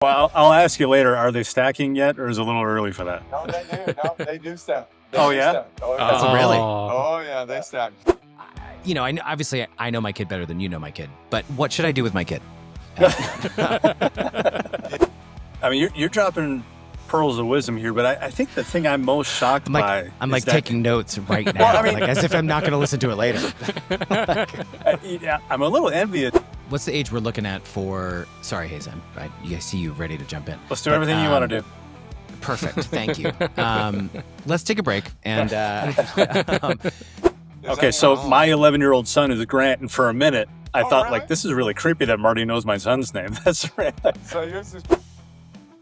Well, I'll ask you later. Are they stacking yet, or is it a little early for that? No, they do. No, they do stack. Oh, yeah? Stack. Oh, yeah. That's really. Oh, yeah, they stack. Obviously, I know my kid better than you know my kid. But what should I do with my kid? I mean, you're dropping pearls of wisdom here, but I think the thing I'm most shocked by. I'm taking notes right now, Well, I mean- like as if I'm not going to listen to it later. Yeah, I'm a little envious. What's the age we're looking at for? Sorry, Hayes, I see you ready to jump in. Let's do everything you want to do. Perfect, thank you. Let's take a break and. Okay, so my 11-year-old son is Grant, and for a minute, I thought, really? like, this is really creepy that Marty knows my son's name. That's right. So yours is...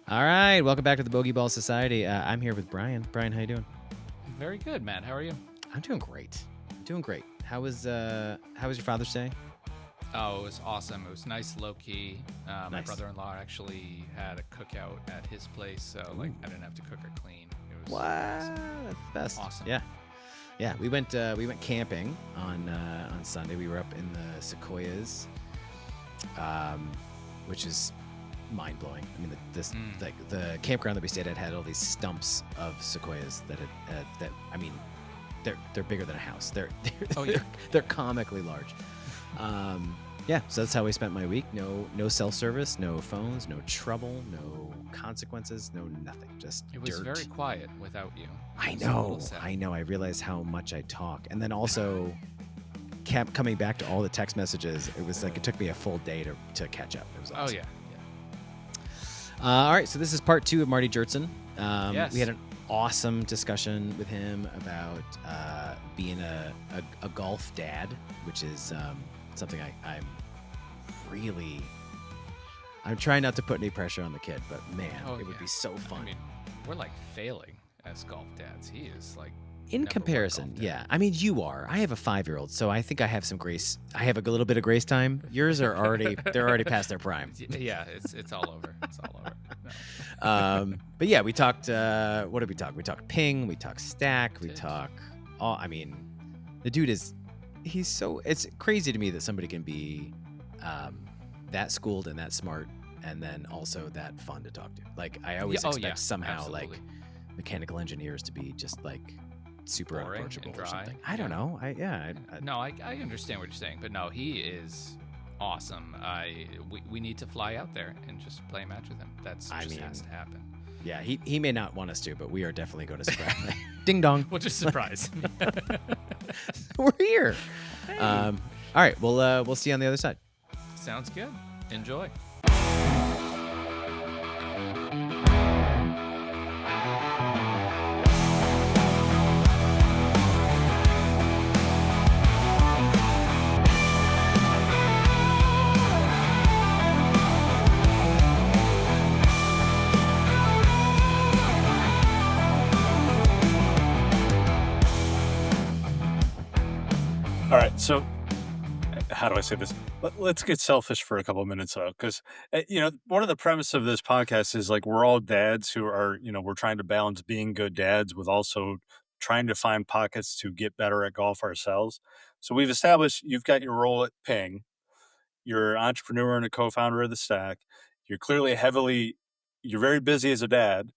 All right, welcome back to the Bogey Ball Society. I'm here with Brian. Brian, how you doing? Very good, Matt. How are you? I'm doing great. How was your Father's Day? Oh, it was awesome. It was nice, low key. My Nice. brother-in-law actually had a cookout at his place, so like I didn't have to cook or clean. It was Wow, that's the best. Awesome. Yeah. We went camping on Sunday. We were up in the Sequoias, which is mind blowing. I mean, the campground that we stayed at had all these stumps of sequoias that I mean, they're bigger than a house. They're comically large. So that's how we spent my week. No cell service, no phones, no trouble, no consequences, no nothing. Just It was dirt. very quiet without you. I It was a little know. sad. I know. I realized how much I talk, and then also kept coming back to all the text messages. It was like it took me a full day to catch up. It was awesome. Oh yeah. All right, so this is part 2 of Marty Jertson. Yes. We had an awesome discussion with him about being a golf dad, which is something I'm trying not to put any pressure on the kid, but man, it would be so fun. I mean, we're like failing as golf dads. He is like In number one comparison, golf dad. yeah. I mean, you are. I have a 5-year-old, so I think I have some grace. I have a little bit of grace time. Yours are they're already past their prime. Yeah, it's all over. It's all over. No. But yeah, we talked. What did we talk? We talked ping. We talked stack. We talk. I mean, the dude is. He's so. It's crazy to me that somebody can be that schooled and that smart, and then also that fun to talk to. Like I always expect somehow absolutely. like mechanical engineers to be just like super Boring unapproachable and or dry. something. I don't know. No, I understand what you're saying, but no, he is awesome. We need to fly out there and just play a match with him. That's just has to happen. Yeah, he may not want us to, but we are definitely going to surprise. Ding dong. We'll just surprise. We're here. All right. We'll see you on the other side. Sounds good. Enjoy. All right, so how do I say this? Let's get selfish for a couple of minutes, though, because one of the premise of this podcast is like we're all dads who are, we're trying to balance being good dads with also trying to find pockets to get better at golf ourselves. So we've established you've got your role at Ping. You're an entrepreneur and a co-founder of the Stack. You're clearly you're very busy as a dad.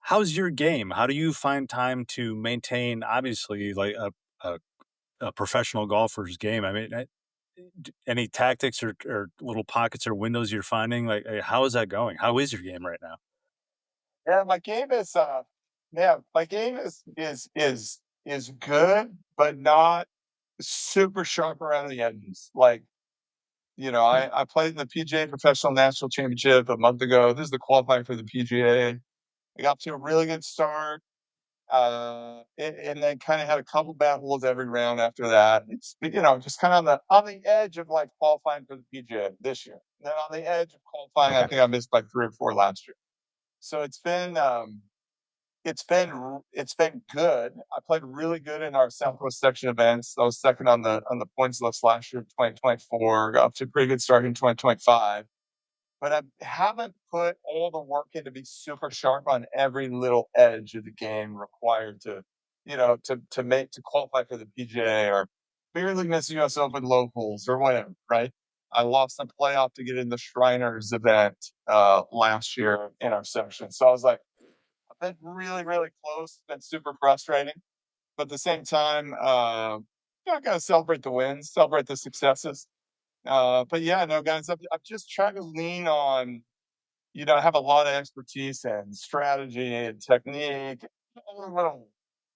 How's your game? How do you find time to maintain, obviously, like a professional golfer's game? I mean, any tactics or little pockets or windows you're finding? Like, how is that going? How is your game right now? Yeah, my game is is good, but not super sharp around the edges. Like, I played in the PGA Professional National Championship a month ago. This is the qualifying for the PGA. I got to a really good start. And then kind of had a couple bad holes every round after that. It's just kind of on the edge of like qualifying for the PGA this year. And then on the edge of qualifying, I think I missed like 3 or 4 last year. So it's been good. I played really good in our Southwest section events. I was second on the points list last year, 2024. Got up to a pretty good start in 2025. But I haven't put all the work in to be super sharp on every little edge of the game required to qualify for the PGA or Beer League Miss US Open locals or whatever, right? I lost a playoff to get in the Shriners event last year in our section. So I was like, I've been really, really close. It's been super frustrating. But at the same time, I got to celebrate the wins, celebrate the successes. But yeah, no, guys, I've just tried to lean on, I have a lot of expertise and strategy and technique, all the little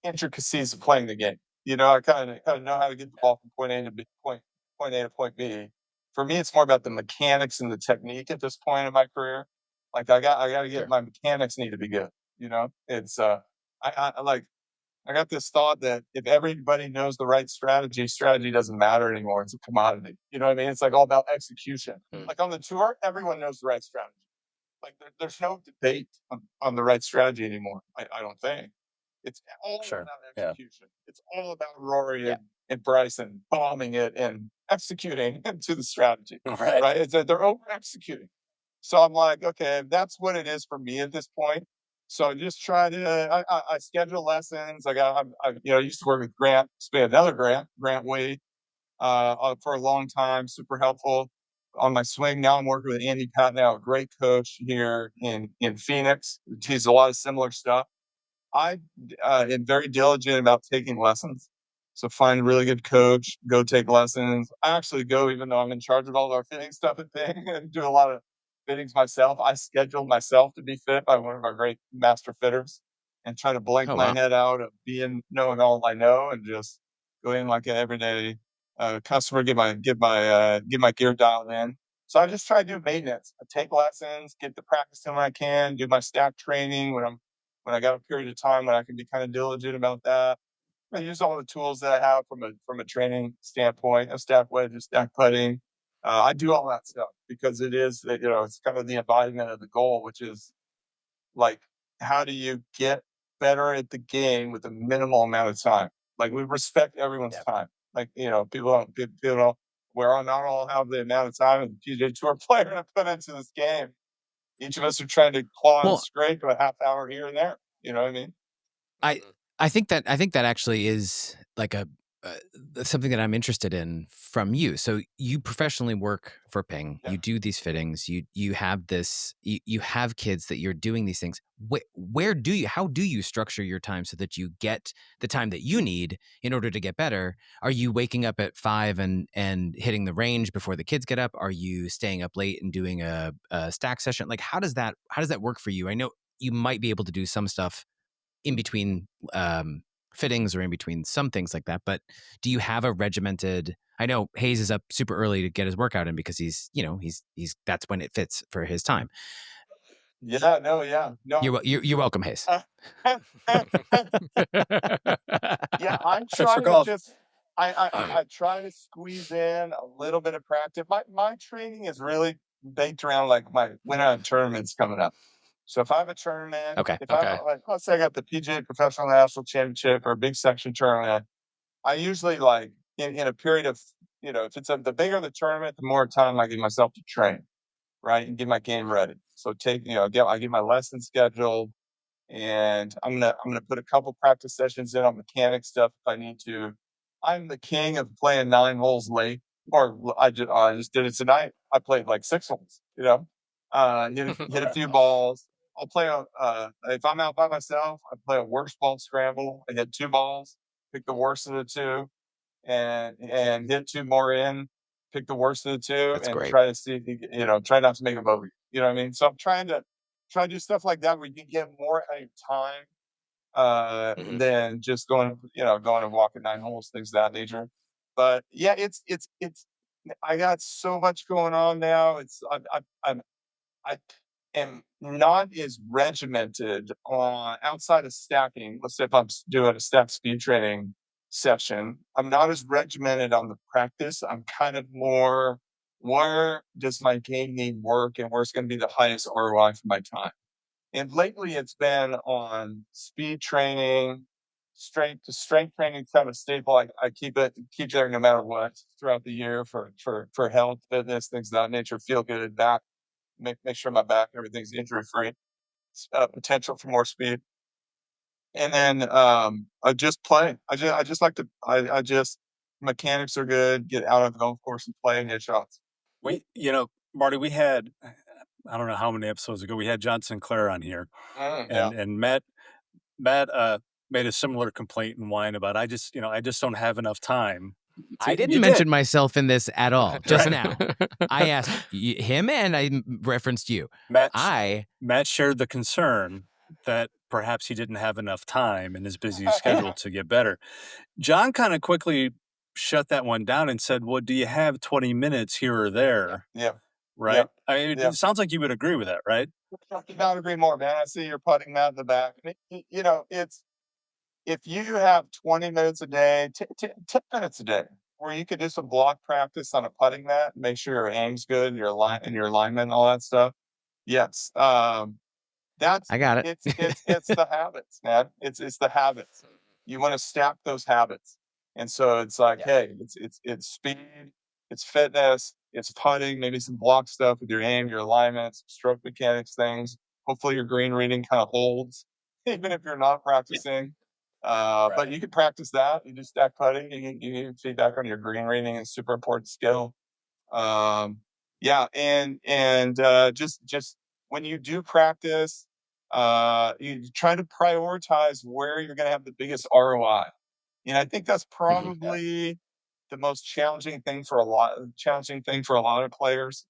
intricacies of playing the game. I kind of know how to get the ball from point A to point A to point B. For me, it's more about the mechanics and the technique at this point in my career. Like I got to get Sure. my mechanics need to be good. It's I got this thought that if everybody knows the right strategy doesn't matter anymore. It's a commodity. You know what I mean? It's like all about execution. Mm. Like on the tour, everyone knows the right strategy. Like there's no debate on the right strategy anymore. I don't think it's all Sure. about Yeah. execution. It's all about Rory Yeah. and Bryson bombing it and executing to the strategy, Right. right? It's that they're over executing. So I'm like, okay, that's what it is for me at this point. So I just try to, I schedule lessons. I used to work with Grant, another Grant Wade, for a long time, super helpful on my swing. Now I'm working with Andy Patnow, a great coach here in Phoenix. He teaches a lot of similar stuff. I am very diligent about taking lessons. So find a really good coach, go take lessons. I actually go, even though I'm in charge of all our fitting stuff and thing, and do a lot of fittings myself. I schedule myself to be fit by one of our great master fitters and try to blank Oh my wow. head out of knowing all I know and just go in like an everyday customer, get my gear dialed in. So I just try to do maintenance. I take lessons, get the practice in when I can, do my stack training when I got a period of time when I can be kind of diligent about that. I use all the tools that I have from a training standpoint, a stack wedge, a stack putting. I do all that stuff because it's kind of the embodiment of the goal, which is like, how do you get better at the game with a minimal amount of time? Like we respect everyone's Yeah. time. Like, people don't, we're not all have the amount of time the PJ Tour player to put into this game. Each of us are trying to claw and Well, scrape a half hour here and there. You know what I mean? I I think that actually is like something that I'm interested in from you. So you professionally work for Ping. Yeah. You do these fittings. You have this. You have kids that you're doing these things. How do you structure your time so that you get the time that you need in order to get better? Are you waking up at 5 and hitting the range before the kids get up? Are you staying up late and doing a stack session? Like how does that work for you? I know you might be able to do some stuff in between fittings or in between some things like that. But do you have a regimented? I know Hayes is up super early to get his workout in because he's that's when it fits for his time. Yeah, no, yeah, no. You're welcome, Hayes. Yeah, I Fit for try to golf. just I try to squeeze in a little bit of practice. My training is really baked around like when I have tournaments coming up. So if I have a tournament, Okay. if I like, let's say I got the PGA Professional National Championship or a big section tournament, I usually like in a period of if the bigger the tournament, the more time I give myself to train, right, and get my game ready. So I get my lesson scheduled, and I'm gonna put a couple practice sessions in on mechanic stuff if I need to. I'm the king of playing 9 holes late, or I just did it tonight. I played like 6 holes. Hit a few balls. I'll play if I'm out by myself, I play a worst ball scramble. I hit 2 balls, pick the worst of the two, and hit 2 more in, pick the worst of the two, That's and great. try to see if try not to make a bogey. You know what I mean? So I'm try to do stuff like that where you can get more out of your time than just going and walking 9 holes, things of that nature. But yeah, it's I got so much going on now. I am not as regimented on outside of stacking. Let's say if I'm doing a stack speed training session, I'm not as regimented on the practice. I'm kind of more, where does my game need work and where's going to be the highest ROI for my time? And lately it's been on speed training, strength training, kind of staple. I keep there no matter what throughout the year for health, fitness, things of that nature. Feel good at that. Make sure my back, everything's injury free. Potential for more speed, and then I just play. I just like to. I just mechanics are good. Get out on the golf course and play and hit shots. Marty, we had, I don't know how many episodes ago, we had John Sinclair on here, Yeah. and Matt made a similar complaint and whine about, I just don't have enough time. I You didn't did. mention myself in this at all. Just Right. now, I asked him, and I referenced you. Matt shared the concern that perhaps he didn't have enough time in his busy schedule to get better. John kind of quickly shut that one down and said, "Well, do you have 20 minutes here or there?" Yeah. Right? I mean, Yeah. it sounds like you would agree with that, right? I could not agree more, man. I see you're putting that in the back. It's if you have 20 minutes a day, 10 minutes a day, where you could do some block practice on a putting mat, make sure your aim's good, your alignment, and all that stuff. Yes. That's I got it. it's the habits, man. It's the habits. You want to stack those habits. And so it's like, hey, it's speed, it's fitness, it's putting, maybe some block stuff with your aim, your alignments, stroke mechanics things. Hopefully your green reading kind of holds, even if you're not practicing. But you can practice that. You just stack putting. You get feedback on your green reading is super important skill. Just when you do practice, you try to prioritize where you're going to have the biggest ROI. And I think that's probably the most challenging thing for a lot of players.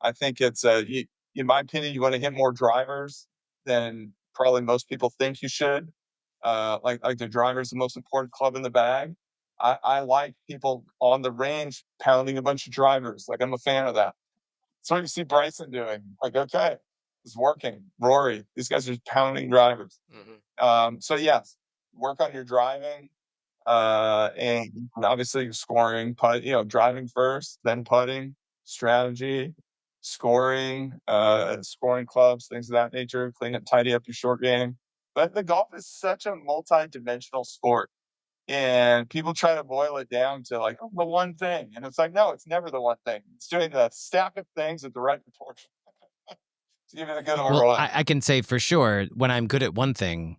I think it's in my opinion, you want to hit more drivers than probably most people think you should. Like the driver is the most important club in the bag. I like people on the range pounding a bunch of drivers. Like I'm a fan of that. So you see Bryson doing. Like, okay, it's working. Rory, these guys are pounding drivers. So yes, work on your driving, and obviously scoring, driving first, then putting, strategy, scoring clubs, things of that nature, tidy up your short game. But the golf is such a multi-dimensional sport. And people try to boil it down to like, the one thing. And it's like, no, it's never the one thing. It's doing the stack of things at the right proportion to give you the good Well, ROI. I can say for sure, when I'm good at one thing,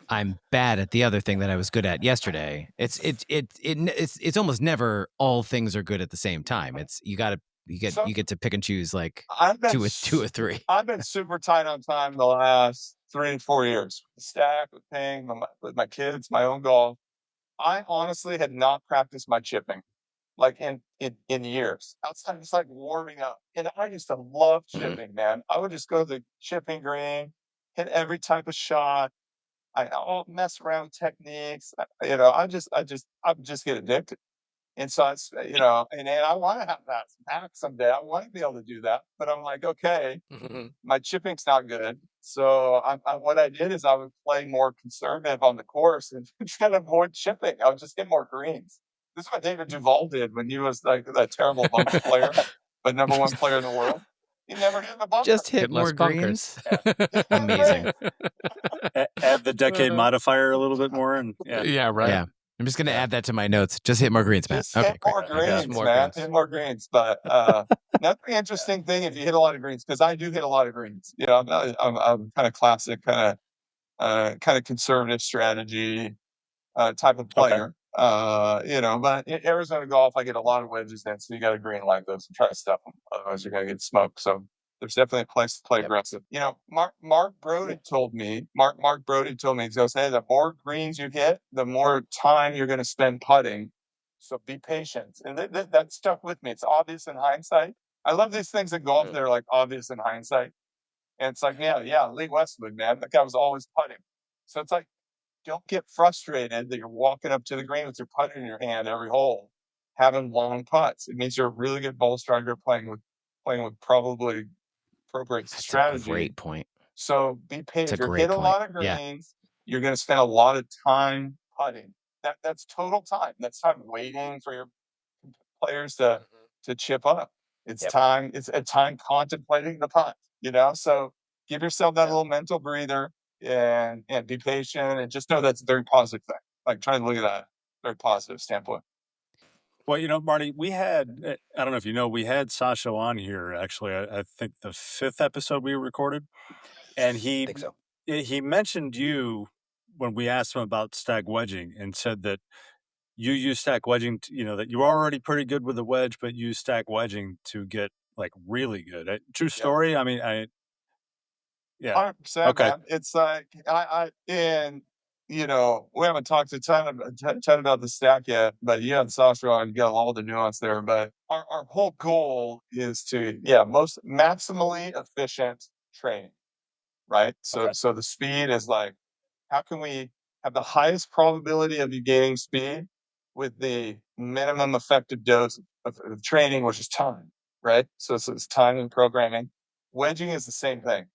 I'm bad at the other thing that I was good at yesterday. It's almost never all things are good at the same time. You get to pick and choose like two or three. I've been super tight on time the last 3 and 4 years. Stack with ping, with my kids, my own golf. I honestly had not practiced my chipping like in years. Outside just like warming up. And I used to love chipping, man. I would just go to the chipping green, hit every type of shot. I'll mess around with techniques. I just get addicted. And so and I want to have that back someday. I want to be able to do that. But I'm like, okay, my chipping's not good. So what I did is I would play more conservative on the course and try to avoid chipping. I would just get more greens. This is what David Duval did when he was like that terrible bunker player, but number one player in the world. He never hit the bunker. Just hit Hit more less bunkers. greens. Amazing. Add the decade modifier a little bit more, and Yeah, right. Yeah. I'm just going to add that to my notes. Just hit more greens, Matt. Just Okay, hit great. more greens, More man. greens. Hit more greens. But another interesting thing, if you hit a lot of greens, because I do hit a lot of greens. I'm kind of classic, kind of conservative strategy type of player. But in Arizona golf, I get a lot of wedges in, so you got to green like those and try to stuff them. Otherwise, you're gonna get smoked. So there's definitely a place to play aggressive. Mark Brody told me. Mark Brody told me, he goes, "Hey, the more greens you hit, the more time you're going to spend putting. So be patient." And that stuck with me. It's obvious in hindsight. I love these things in golf that are like obvious in hindsight. And it's like, yeah, Lee Westwood, man, that guy was always putting. So it's like, don't get frustrated that you're walking up to the green with your putter in your hand every hole, having long putts. It means you're a really good ball striker playing with probably appropriate strategy. That's a great point. So be patient. It's a If you great hit a point. lot of Yeah. greens, you're going to spend a lot of time putting. That's total time. That's time waiting for your players to chip up. It's time. It's a time contemplating the putt. So give yourself that little mental breather and be patient and just know that's a very positive thing. Like try to look at that very positive standpoint. Well, Marty, we had, I don't know if you know, we had Sasha on here, actually, I think the 5th episode we recorded. And I think so. he mentioned you when we asked him about stag wedging and said that you stack wedging, that you were already pretty good with the wedge, but you stack wedging to get like really good. True Yep. story. I mean, yeah. 100%, Okay. man. It's like and we haven't talked a ton about the stack yet, but you and Sasha and get all the nuance there. But our whole goal is to most maximally efficient training, right? So Okay. so the speed is like, how can we have the highest probability of you gaining speed with the minimum effective dose of training, which is time, right? So it's time and programming. Wedging is the same thing.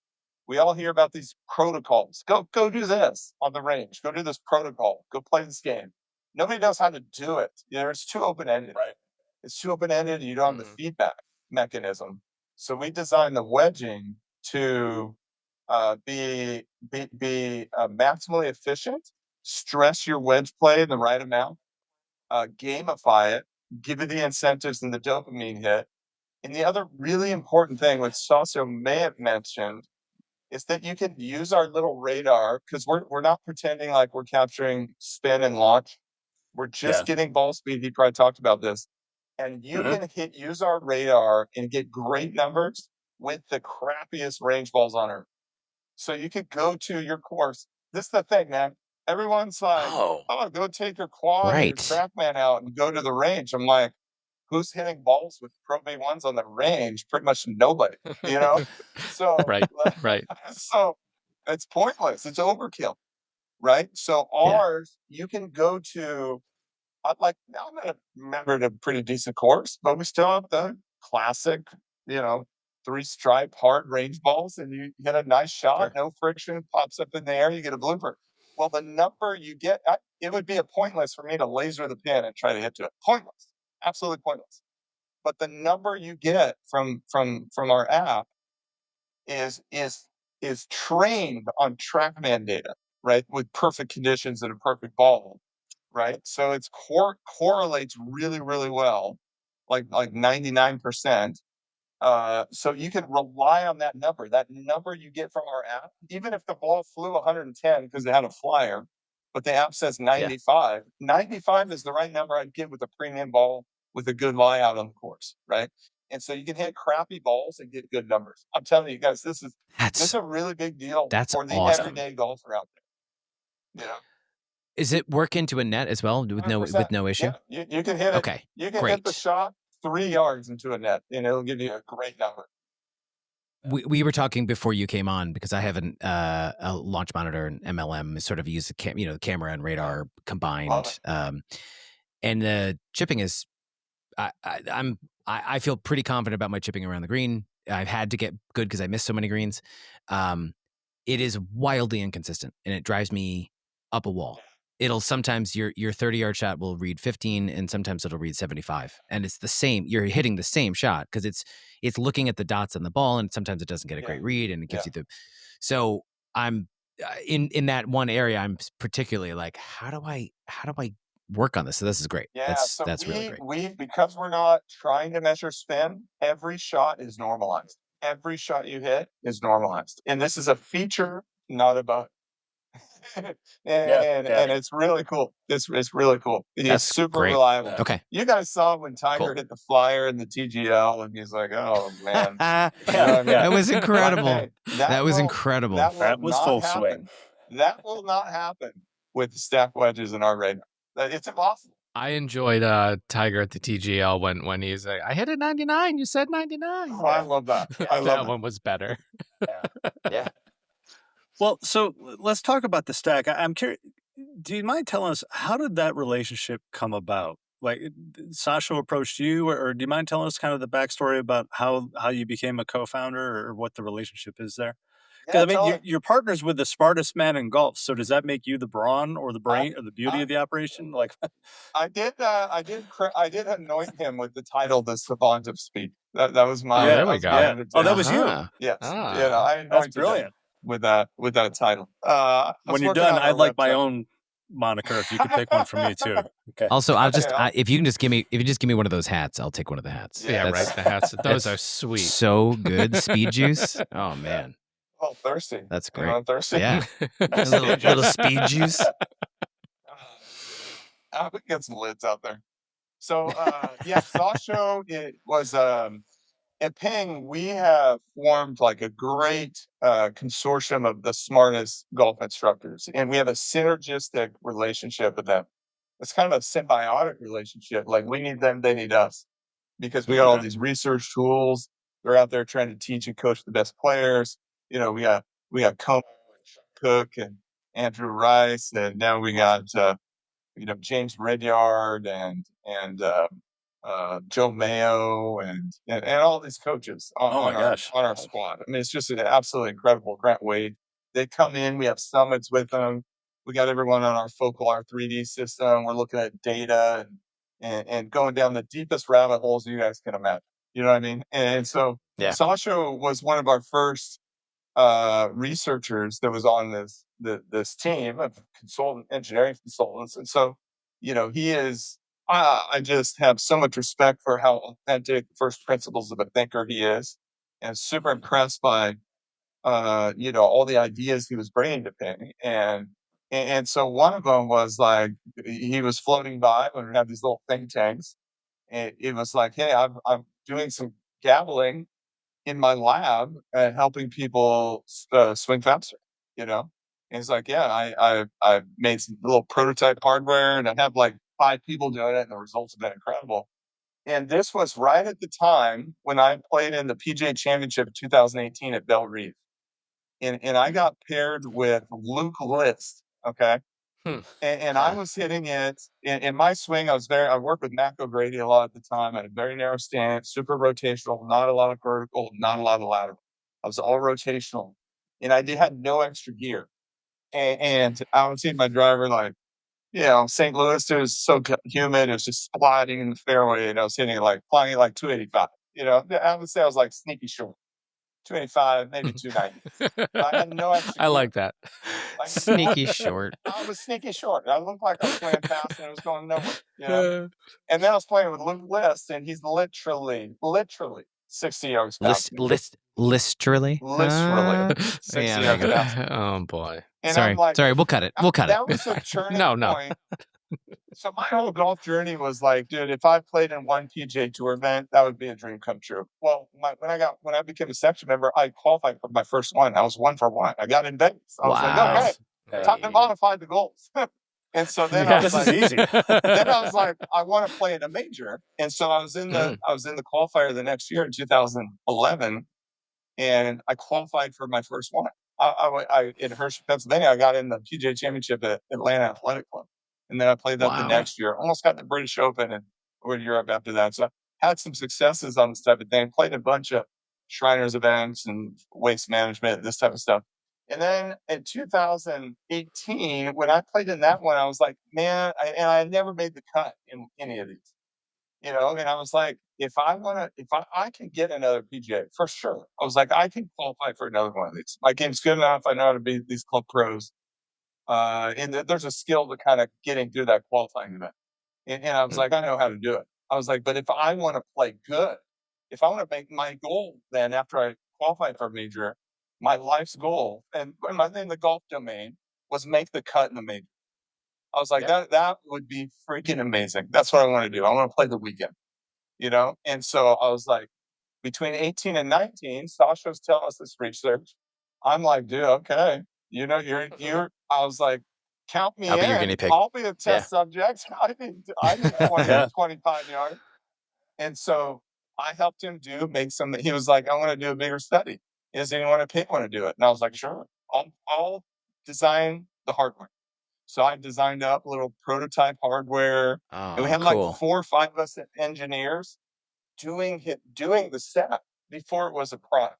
We all hear about these protocols. Go do this on the range. Go do this protocol. Go play this game. Nobody knows how to do it. It's too open-ended. Right. It's too open-ended, and you don't have the feedback mechanism. So we designed the wedging to be maximally efficient, stress your wedge play in the right amount, gamify it, give it the incentives and the dopamine hit. And the other really important thing, which Sasso may have mentioned, is that you can use our little radar, because we're not pretending like we're capturing spin and launch. We're just getting ball speed. He probably talked about this. And you can use our radar and get great numbers with the crappiest range balls on earth. So you could go to your course. This is the thing, man. Everyone's like, Oh, go take your quad or your Right. TrackMan out and go to the range. I'm like, who's hitting balls with Pro V1s on the range? Pretty much nobody, So, Right. so it's pointless. It's overkill, right? So ours, you can go to, now I'm at a pretty decent course, but we still have the classic, 3-stripe hard range balls, and you get a nice shot, no friction, pops up in the air, you get a blooper. Well, the number you get, it would be a pointless for me to laser the pin and try to hit to it. Pointless, absolutely pointless. But the number you get from our app is trained on TrackMan data, right, with perfect conditions and a perfect ball, right? So it's correlates really, really well, like 99%. So you can rely on that number. That number you get from our app, even if the ball flew 110 because it had a flyer, but the app says 95. 95 is the right number I'd get with a premium ball with a good lie out on the course, right? And so you can hit crappy balls and get good numbers. I'm telling you guys, this is a really big deal for the awesome. everyday golfer out there. Is it work into a net as well with no 100%. issue? Yeah, you can hit it. Okay, You can hit the shot 3 yards into a net, and it'll give you a great number. We were talking before you came on, because I have a launch monitor and MLM sort of use the camera and radar combined, and the chipping is I feel pretty confident about my chipping around the green. I've had to get good because I missed so many greens. It is wildly inconsistent, and it drives me up a wall. It'll sometimes your 30-yard shot will read 15, and sometimes it'll read 75, and it's the same. You're hitting the same shot because it's looking at the dots on the ball, and sometimes it doesn't get a great read, and it gives you the. So I'm in that one area. I'm particularly like, how do I work on this? So this is great. Yeah, That's really great. Because we're not trying to measure spin, every shot is normalized. Every shot you hit is normalized, and this is a feature, not a bug. and it's really cool. It's really cool. It's super reliable. Okay. You guys saw when Tiger hit the flyer in the TGL, and he's like, "Oh man, that was incredible. Okay, that was incredible. That was full swing. That will not happen with stack wedges in our radar. It's impossible." I enjoyed Tiger at the TGL when he's like, I hit a 99. You said 99. Oh, I love that. That one was better. Yeah. Well, so let's talk about the stack. I'm curious. Do you mind telling us, how did that relationship come about? Like, Sasha approached you, or do you mind telling us kind of the backstory about how you became a co-founder, or what the relationship is there? Because you're partners with the smartest man in golf. So does that make you the brawn or the brain or the beauty of the operation? Like, I did anoint him with the title, the Savant of Speed. That was my. There we go. Oh, that was you. Yes. Ah. I anointed brilliant. him with that title. When you're done, I'd like my own moniker. If you could pick one for me too. Okay. Also, I'll just if you just give me one of those hats, I'll take one of the hats. Yeah, right. The hats. Those are sweet. So good. Speed juice. Oh man. Oh, thirsty. That's great. I'm thirsty. Yeah. a little speed juice. We get some lids out there. So yeah, Sasho, it was at Ping, we have formed like a great consortium of the smartest golf instructors, and we have a synergistic relationship with them. It's kind of a symbiotic relationship. Like we need them, they need us, because we got all Okay. these research tools. They're out there trying to teach and coach the best players. You know, we got Como and Sean Cook and Andrew Rice, and now we got James Redyard and Joe Mayo and all these coaches Oh my on our gosh. on our squad. I mean, it's just an absolutely incredible. Grant Wade, they come in. We have summits with them. We got everyone on our Focal, our 3D system. We're looking at data and going down the deepest rabbit holes you guys can imagine. You know what I mean? And so Yeah. Sasha was one of our first researchers that was on this team of engineering consultants, and so he is. I just have so much respect for how authentic, first principles of a thinker he is, and super impressed by all the ideas he was bringing to Penny, and so one of them was like he was floating by when we have these little think tanks, and it was like, hey, I'm doing some gabbling in my lab helping people swing faster, you know? And he's like, yeah, I made some little prototype hardware and I have like 5 people doing it and the results have been incredible. And this was right at the time when I played in the PGA Championship in 2018 at Belle Reve. And I got paired with Luke List, okay? And I was hitting it in my swing. I worked with Mac O'Grady a lot at the time. I had a very narrow stance, super rotational, not a lot of vertical, not a lot of lateral. I was all rotational, and had no extra gear. And I was hitting my driver like, St. Louis. It was so humid. It was just sliding in the fairway, and I was hitting it like flying it like 285. I would say I was like sneaky short, 285, maybe 290. I had no extra I gear. like that. Sneaky short. I was sneaky short. I looked like I was playing fast and I was going nowhere. And then I was playing with Luke List, and he's literally 60 yards past me. Listerally? Literally 60 yeah, there yards you go. past me. Oh boy. And Sorry, I'm like, sorry, we'll cut it. We'll cut it. that was a turning No. point. So my whole golf journey was like, dude, if I played in one PGA Tour event, that would be a dream come true. Well, when I became a section member, I qualified for my first one. I was 1 for 1. I got in Vegas. I was like, Wow. okay, time to modify the goals. And so then I was This is like, easy. then I was like, I want to play in a major. And so I was in the qualifier the next year in 2011, and I qualified for my first one. I in Hershey, Pennsylvania. I got in the PGA Championship at Atlanta Athletic Club, and then I played that the Wow. next year. Almost got the British Open, and we're in Europe after that. So I had some successes on this type of thing. Played a bunch of Shriners events and waste management, this type of stuff. And then in 2018, when I played in that one, I was like, man, I never made the cut in any of these. And I was like, if I can get another PGA for sure, I was like, I can qualify for another one of these. My game's good enough. I know how to beat these club pros. And there's a skill to kind of getting through that qualifying event. And I was like, I know how to do it. I was like, but if I want to play good, if I want to make my goal, then after I qualify for a major, my life's goal and my thing in the golf domain was make the cut in the major. I was like, that would be freaking amazing. That's what I want to do. I want to play the weekend, And so I was like, between 18 and 19, Sasha's telling us this research. I'm like, dude, okay. You're, I was like, count me I'll be your in. guinea pig. I'll be a test subject. I need 20, Yeah. 25 yards. And so I helped him make something. He was like, I want to do a bigger study. Does anyone at Pitt want to do it? And I was like, sure. I'll design the hardware. So I designed up a little prototype hardware. And we had cool. like 4 or 5 of us engineers doing the setup before it was a product.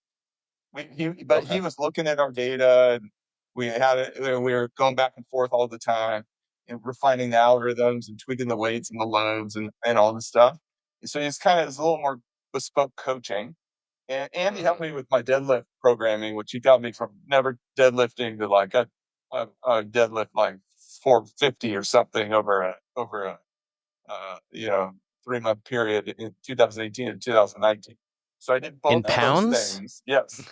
He was looking at our data, and we had it. We were going back and forth all the time and refining the algorithms and tweaking the weights and the loads and all this stuff. And so it's kind of a little more bespoke coaching. And he helped me with my deadlift programming, which he got me from never deadlifting to like a deadlift like 450 or something over a 3-month period in 2018 and 2019. So I did both In of those pounds? things. Yes.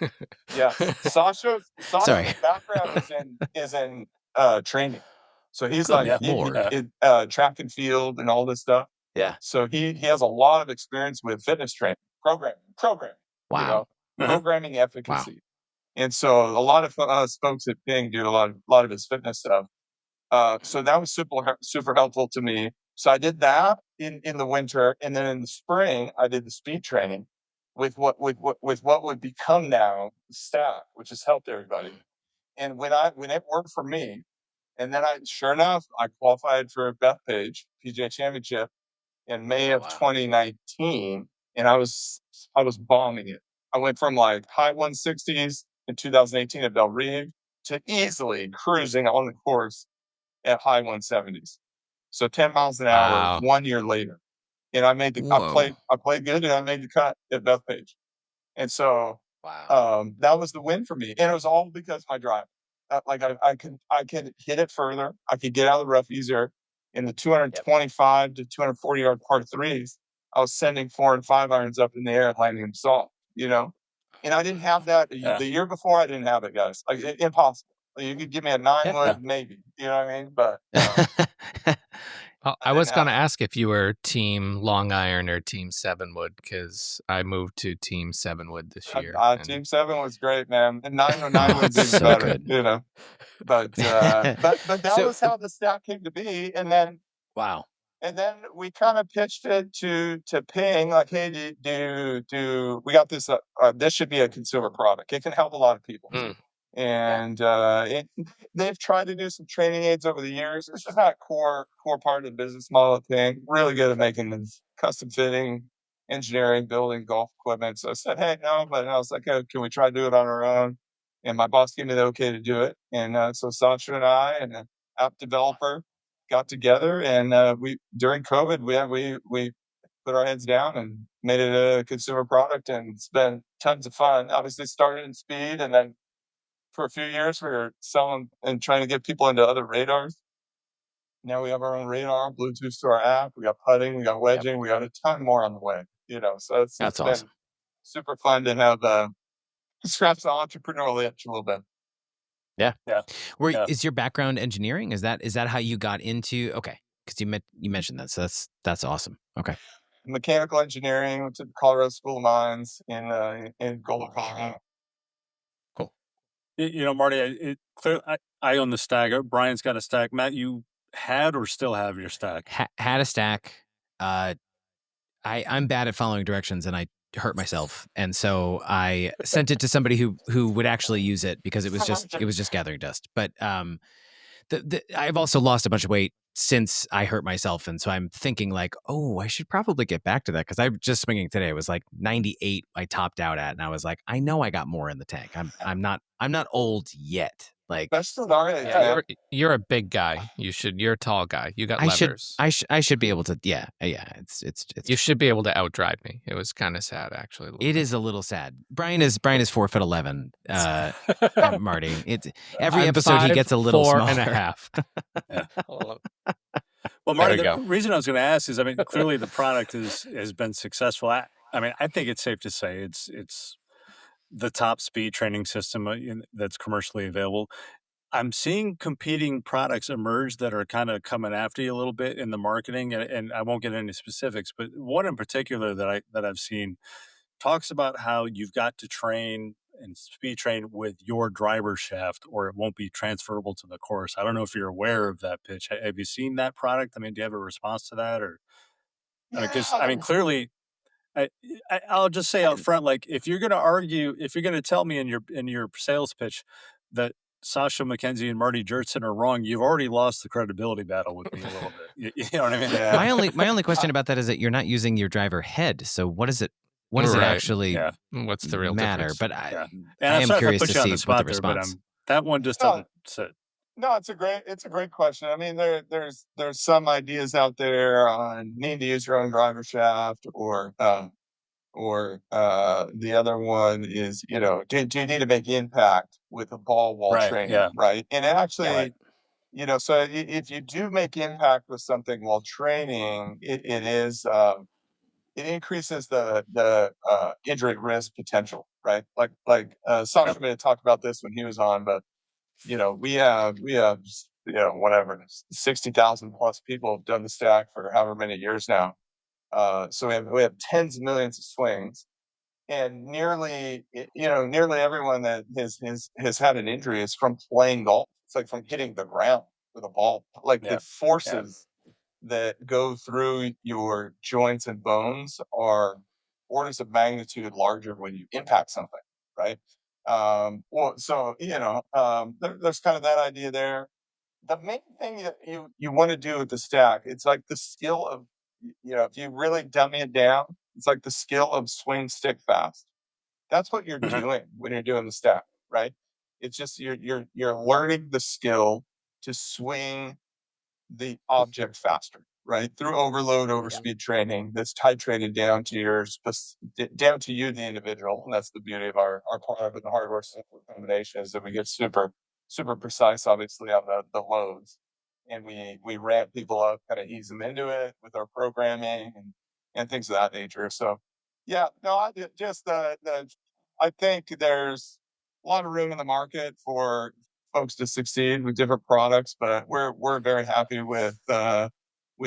Yes. Sasha's Sorry. background is in training. So he's Good like Lord. track and field and all this stuff. Yeah. So he has a lot of experience with fitness training, programming, you know, Wow. programming efficacy. And so a lot of us folks at Ping do a lot of his fitness stuff. So that was super helpful to me. So I did that in the winter, and then in the spring I did the speed training with what would become now the stack, which has helped everybody. And when it worked for me, and then sure enough, I qualified for Bethpage PGA Championship in May of 2019, and I was bombing it. I went from like high 160s in 2018 at Belle Reve to easily cruising on the course at high 170s. So 10 miles an hour Wow. 1 year later. And I played good, and I made the cut at Bethpage. And so that was the win for me. And it was all because of my drive. Like I could hit it further. I could get out of the rough easier. In the 225 to 240 yard par threes, I was sending 4 and 5 irons up in the air and landing them soft, you know? And I didn't have that the year before. I didn't have it, guys. Like impossible. You could give me a 9 wood, maybe. You know what I mean? But I was going to ask if you were team long iron or team 7-wood, because I moved to team 7-wood this year. Team 7 was great, man. And 9 was even better, good. you know. But that was how the stack came to be. And then and then we kind of pitched it to Ping, like, hey, do we got this? This should be a consumer product. It can help a lot of people. And they've tried to do some training aids over the years. It's just not core part of the business model thing. Really good at making this custom fitting, engineering, building golf equipment. So I said, hey, no, but I was like, oh, can we try to do it on our own? And my boss gave me the okay to do it. And so Sasha and I and an app developer got together, and we during COVID we put our heads down and made it a consumer product, and it's been tons of fun. Obviously started in speed, and then for a few years we were selling and trying to get people into other radars. Now we have our own radar, Bluetooth to our app. We got putting, we got wedging, we got a ton more on the way. You know, so it's That's been awesome. super fun to have scratch the entrepreneurial itch a little bit. Is your background engineering? Is that how you got into? Okay, because you mentioned that, so that's awesome. Okay. Mechanical engineering, went to the Colorado School of Mines in Golden, Colorado. Cool. You know, Marty, I own the stack. Brian's got a stack. Matt, you had or still have your stack? Had a stack. I'm bad at following directions, and I hurt myself, and so I sent it to somebody who would actually use it, because it was just gathering dust. But I've also lost a bunch of weight since I hurt myself, and so I'm thinking like, oh, I should probably get back to that, because I'm just swinging today. It was like 98 I topped out at, and I was like, I know I got more in the tank. I'm not old yet. Like, that's still all right. You're a big guy. You're a tall guy. You got I levers. should be able to. Yeah. It's you should be able to outdrive me. It was kind of sad, actually. It is a little sad. Brian is 4'11". Marty. Every episode he gets a little 4.5. Well, Marty, the reason I was going to ask is, I mean, clearly the product has been successful. I mean, I think it's safe to say it's the top speed training system that's commercially available. I'm seeing competing products emerge that are kind of coming after you a little bit in the marketing, and I won't get into specifics, but one in particular that I've seen talks about how you've got to train and speed train with your driver shaft, or it won't be transferable to the course. I don't know if you're aware of that pitch. Have you seen that product? I mean, do you have a response to that? Or because I mean, clearly, I'll just say out front, like, if you're going to tell me in your sales pitch that Sasha McKenzie and Marty Jertson are wrong, you've already lost the credibility battle with me a little bit. You know what I mean? Yeah. My only question about that is that you're not using your driver head. So what is it? What does it actually? What's the real matter? difference? But I am curious to see what the response. That one just doesn't sit. No, it's a great question. I mean, there's some ideas out there on need to use your own driver shaft, or the other one is, do you need to make impact with the ball while training, right? And actually, so if you do make impact with something while training, it increases the injury risk potential, right? Like Sasha may have talked about this when he was on, but we have whatever, 60,000 plus people have done the stack for however many years now. So we have tens of millions of swings, and nearly everyone that has had an injury is from playing golf. It's like from hitting the ground with a ball. Like the forces that go through your joints and bones are orders of magnitude larger when you impact something, right? There's kind of that idea there. The main thing that you want to do with the stack, it's like the skill of, if you really dummy it down, it's like the skill of swing stick fast. That's what you're Mhm. doing when you're doing the stack, right? It's just you're learning the skill to swing the object faster, right? Through overload, overspeed training that's titrated down to down to you, the individual. And that's the beauty of our product with the hardware software combination, is that we get super, super precise, obviously, on the loads. And we ramp people up, kind of ease them into it with our programming and things of that nature. So yeah, no, I think there's a lot of room in the market for folks to succeed with different products, but we're very happy with our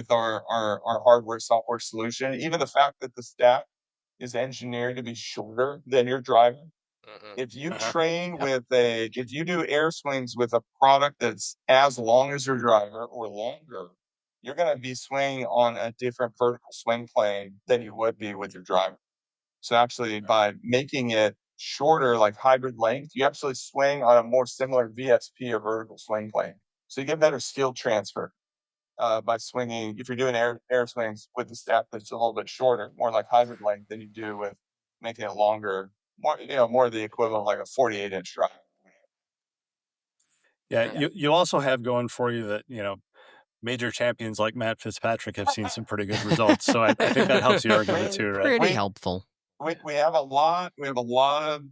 hardware software solution. Even the fact that the stack is engineered to be shorter than your driver. If you train if you do air swings with a product that's as long as your driver or longer, you're going to be swinging on a different vertical swing plane than you would be with your driver. So actually, by making it shorter, like hybrid length, you actually swing on a more similar VSP or vertical swing plane. So you get better skill transfer by swinging. If you're doing air swings with the stack that's a little bit shorter, more like hybrid length, than you do with making it longer, more the equivalent of like a 48-inch drive. Yeah, you also have going for you that, major champions like Matt Fitzpatrick have seen some pretty good results. So I think that helps the argument too, right? Pretty helpful. We have a lot of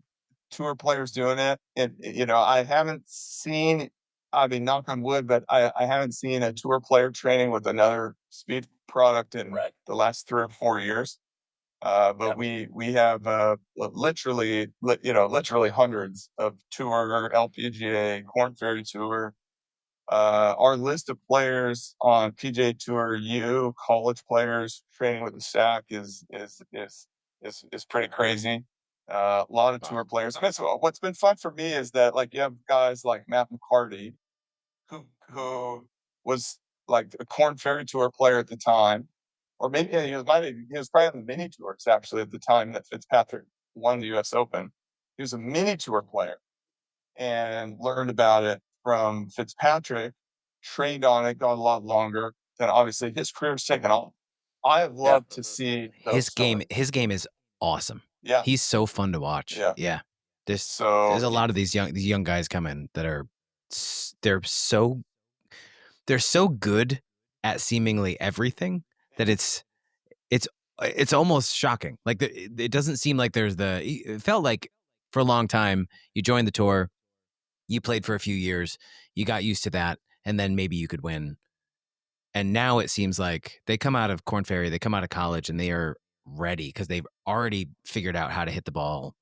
tour players doing it. And I haven't seen, I mean, knock on wood, but I haven't seen a tour player training with another speed product in the last 3 or 4 years. But we have literally hundreds of tour, LPGA, Corn Ferry Tour. Our list of players on PGA Tour U, college players training with the stack is pretty crazy. A lot of tour players. What's been fun for me is that, like, you have guys like Matt McCarty, who was like a Corn Ferry Tour player at the time, or maybe he was probably on the mini tours actually at the time that Fitzpatrick won the U.S. Open. He was a mini tour player and learned about it from Fitzpatrick, trained on it, got a lot longer. Then obviously his career's taken off. I have loved to see his game. His game is awesome. Yeah, he's so fun to watch. Yeah. There's a lot of these young guys coming that are they're so good at seemingly everything that it's almost shocking. Like it doesn't seem like it felt like for a long time you joined the tour, you played for a few years, you got used to that, and then maybe you could win. And now it seems like they come out of Corn Ferry, they come out of college, and they are ready because they've already figured out how to hit the ball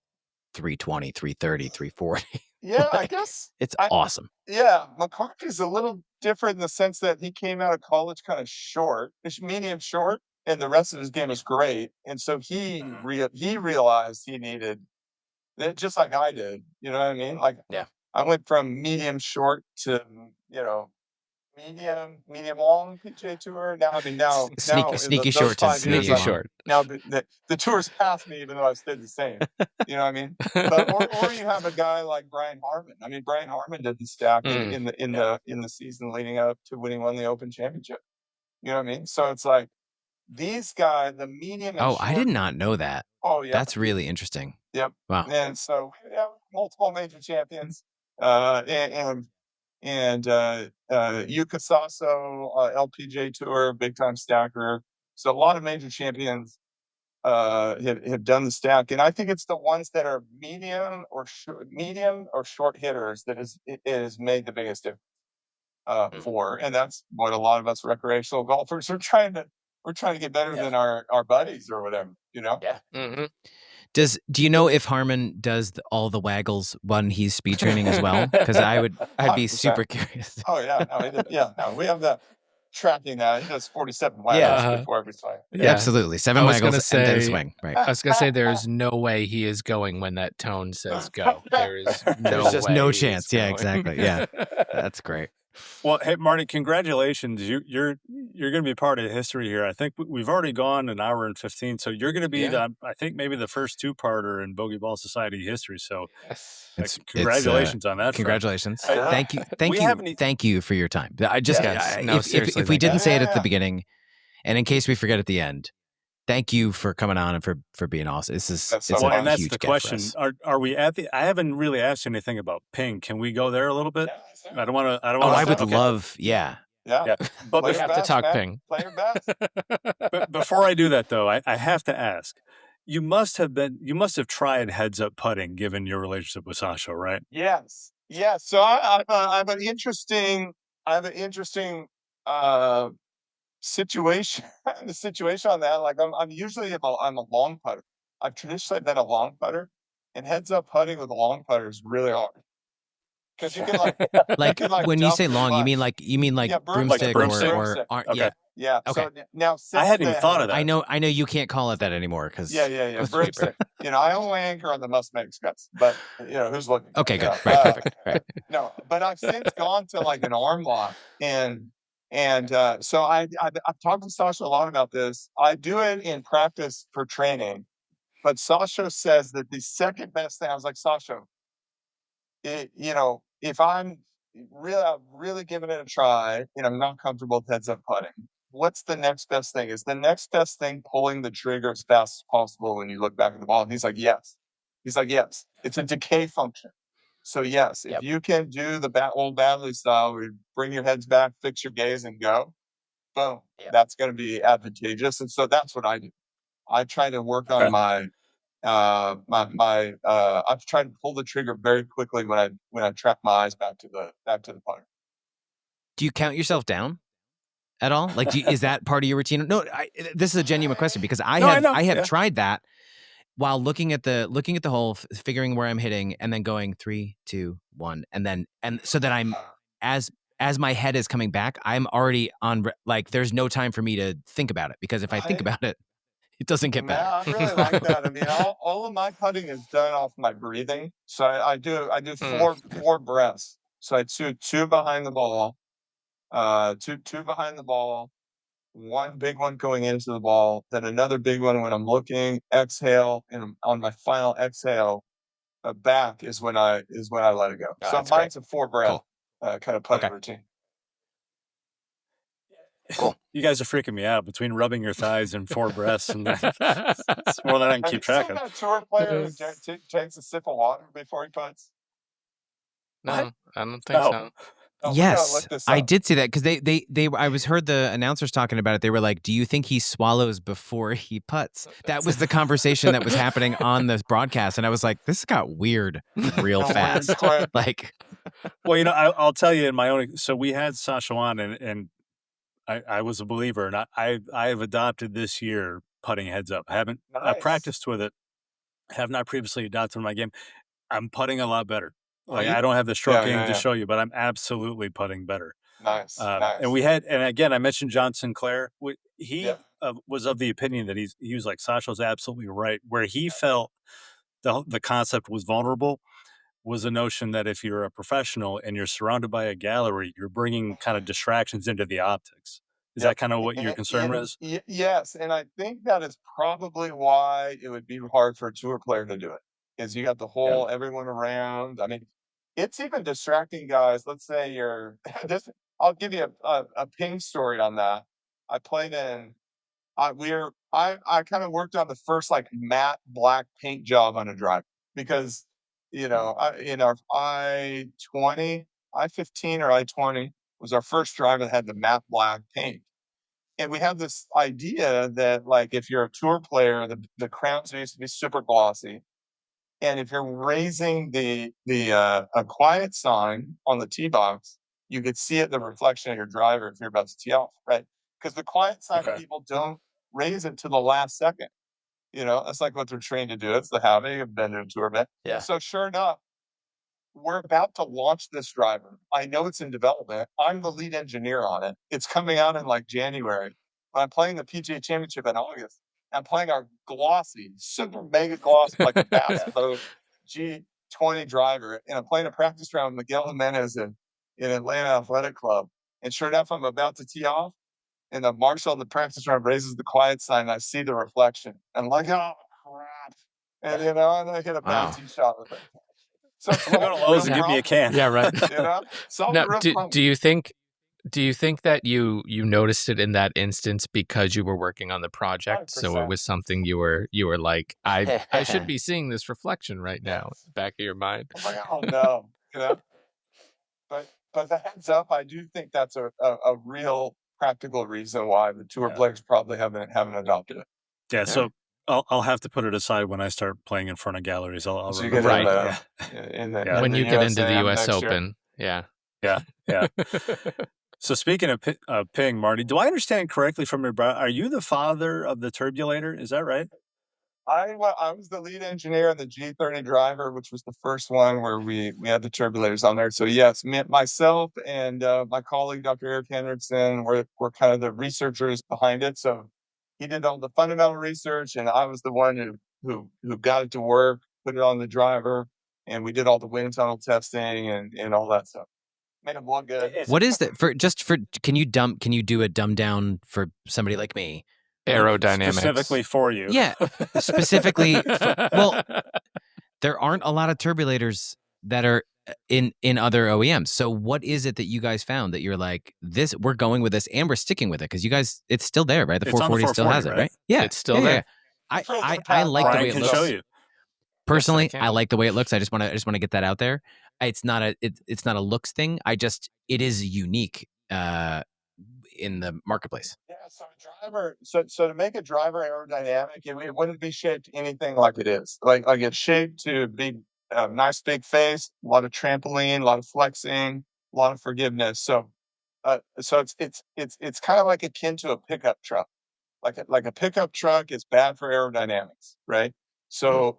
320, 330, 340. Yeah, I guess it's awesome. Yeah, McCarthy's a little different in the sense that he came out of college kind of short, medium short, and the rest of his game is great. And so he realized he needed that, just like I did. You know what I mean? Like, I went from medium short to medium long PGA Tour. Now sneaky short to sneaky short. Now the tour's past me, even though I've stayed the same. You know what I mean? But or you have a guy like Brian Harmon. I mean, Brian Harmon did the stack in the season leading up to winning the Open Championship. You know what I mean? So it's like these guys, the medium. And short, I did not know that. Oh yeah, that's really interesting. Yep. Wow. And so we have multiple major champions, and Yuka Sasso, LPGA Tour, big time stacker. So a lot of major champions have done the stack, and I think it's the ones that are medium or short hitters that it has made the biggest difference for, and that's what a lot of us recreational golfers are trying to. We're trying to get better than our buddies or whatever, you know. Yeah. Mm-hmm. Do you know if Harmon does all the waggles when he's speed training as well? Because I'd be 100%. super curious. Oh yeah, no, we have that tracking now. He does 47 waggles Yeah. before every swing. Yeah. Absolutely. 7 I was gonna waggles and then say- swing. Right. I was gonna say there's no way he is going when that tone says go. There is no There's just way no he is chance. Yeah, going. exactly. Yeah. That's great. Well, hey Marty, congratulations! You're going to be part of history here. I think we've already gone an hour and 15, so you're going to be Yeah. I think maybe the first two-parter in Bogey Ball Society history. So Yes. congratulations on that. front. Congratulations. Yeah. Thank you for your time. I just Yes. No, seriously, if we thank you. didn't say it at Yeah. the beginning, and in case we forget at the end, thank you for coming on and for being awesome. That's It's so a fun. And that's huge the get for question. us. Are we at the? I haven't really asked you anything about ping. Can we go there a little bit? I don't want to. I don't Oh, want. I would okay. love. Yeah. Yeah. Yeah, but Play We your have to best, talk man. ping. Play your best. But before I do that, though, I have to ask. You must have tried heads up putting, given your relationship with Sasha, right? Yes. Yes. So I have an interesting situation the situation on that. Like I'm usually I'm a long putter. I've traditionally been a long putter, and heads up putting with a long putter is really hard because you can Like when you dump say your long, you butt. mean Yeah, broomstick, broomstick. or Okay. yeah. Yeah. Okay. So now since I hadn't even then- thought of that. I know you can't call it that anymore because Yeah. Broomstick. I only anchor on the must make guts, but who's looking? Okay, good. Yeah, Right, perfect. Right. No, but I've since gone to like an arm lock, and so I've talked to Sasha a lot about this. I do it in practice for training, but Sasha says that the second best thing. I was like, Sasha, if I'm really giving it a try, and I'm not comfortable with heads up putting, what's the next best thing? Is the next best thing pulling the trigger as fast as possible when you look back at the ball? And he's like, yes. He's like, yes. It's a decay function. So yes, Yep. if you can do the old Badley style, where you bring your heads back, fix your gaze, and go, boom, Yep. that's going to be advantageous. And so that's what I do. I try to work on my I've tried to pull the trigger very quickly when I trap my eyes back to the putter. Do you count yourself down at all? Like, is that part of your routine? No, this is a genuine question because I No, I have know, I have yeah. tried that while looking at the hole, figuring where I'm hitting, and then going 3, 2, 1, and so that I'm as my head is coming back, I'm already on. Like, there's no time for me to think about it because if I think about it, it doesn't get better. I really like that. I mean, all of my putting is done off my breathing. So I do four breaths. So I do two behind the ball, two behind the ball, one big one going into the ball, then another big one when I'm looking, exhale, and on my final exhale, back is when I let it go. Oh, so that's mine's a 4-breath kind of putting Okay. routine. Cool. You guys are freaking me out between rubbing your thighs and 4 breaths, and it's more than I can Have you keep track seen of. that tour player who takes a sip of water before he puts? No, What? I don't think No. so. Oh, we gotta Yes, look this I up. did see that because I heard the announcers talking about it. They were like, "Do you think he swallows before he putts?" That was the conversation that was happening on this broadcast, and I was like, "This got weird real Weird fast." quick. Like, Well, I'll tell you in my own. So we had Sasha on, and I was a believer, and I have adopted this year putting heads up. I Nice. practiced with it. Have not previously adopted in my game. I'm putting a lot better. Like, you? I don't have the stroke Yeah, game yeah, to yeah. show you, but I'm absolutely putting better. Nice. And we had, and again, I mentioned John Sinclair. He Yeah. was of the opinion that he was like, Sasha's absolutely right. Where he felt the concept was vulnerable was the notion that if you're a professional and you're surrounded by a gallery, you're bringing kind of distractions into the optics. Is that kind of what your concern was? Yes, and I think that is probably why it would be hard for a tour player to do it. Is you got the whole everyone around. I mean, it's even distracting guys. Let's say you're this. I'll give you a ping story on that. I played in. I kind of worked on the first like matte black paint job on a driver because in our I-20, I-15 or I-20 was our first driver that had the matte black paint. And we have this idea that like if you're a tour player, the crowns used to be super glossy. And if you're raising the a quiet sign on the tee box, you could see it the reflection of your driver if you're about to tee off, right? Because the quiet sign people don't raise it to the last second. That's like what they're trained to do. It's the hobby. I've been to a tour event. Yeah. So sure enough, we're about to launch this driver. I know it's in development. I'm the lead engineer on it. It's coming out in like January. But I'm playing the PGA Championship in August. I'm playing our glossy, super mega glossy, like a bass boat G20 driver. And I'm playing a practice round with Miguel Jimenez in Atlanta Athletic Club. And sure enough, I'm about to tee off. And the marshal in the practice round raises the quiet sign. And I see the reflection. And I'm like, oh, crap. And, and I hit a bad tee shot with it. So it's Go to Lowe's and give me a can. Yeah, right. Solve Now, the real problem. do you think that you noticed it in that instance because you were working on the project? So 100%. it was something you were like, I should be seeing this reflection right now, back of your mind. I'm like, oh no, But the heads up, I do think that's a real practical reason why the tour players probably haven't adopted it. Yeah, so I'll have to put it aside when I start playing in front of galleries. I'll So you remember get that. in the When you get into the USAM U.S. next year. Open, yeah. So speaking of ping, Marty, do I understand correctly from your bio? Are you the father of the turbulator? Is that right? I was the lead engineer on the G30 driver, which was the first one where we had the turbulators on there. So yes, myself and my colleague, Dr. Eric Hendrickson, were kind of the researchers behind it. So he did all the fundamental research, and I was the one who got it to work, put it on the driver, and we did all the wind tunnel testing and all that stuff. Made them look good. What is that can you do a dumb down for somebody like me? Aerodynamics. Specifically for you. Yeah, specifically. Well, there aren't a lot of turbulators that are in other OEMs. So what is it that you guys found that you're like, we're going with this and we're sticking with it? Because you guys, it's still there, right? The It's on the 440 still has 440, it, right? Yeah, It's still there. I like the Brian way it can looks. show you. Personally, Yes, I can. I like the way it looks. I just want to get that out there. It's not a looks thing. It is unique in the marketplace. Yeah, so a driver, so to make a driver aerodynamic, it wouldn't be shaped anything like it is. Like it's shaped to be a nice big face, a lot of trampoline, a lot of flexing, a lot of forgiveness. So it's kind of like akin to a pickup truck. Like a pickup truck is bad for aerodynamics, right? So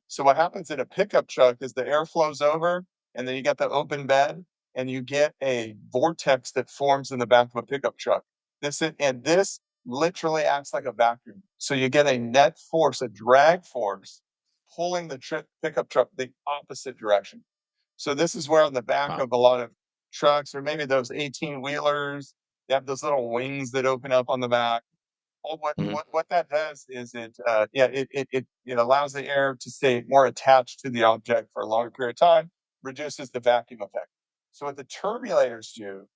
so what happens in a pickup truck is the air flows over, and then you get the open bed, and you get a vortex that forms in the back of a pickup truck. This literally acts like a vacuum. So you get a net force, a drag force, pulling the pickup truck the opposite direction. So this is where on the back of a lot of trucks, or maybe those 18-wheelers, they have those little wings that open up on the back. What that does is it allows the air to stay more attached to the object for a longer period of time, reduces the vacuum effect. So what the turbulators do,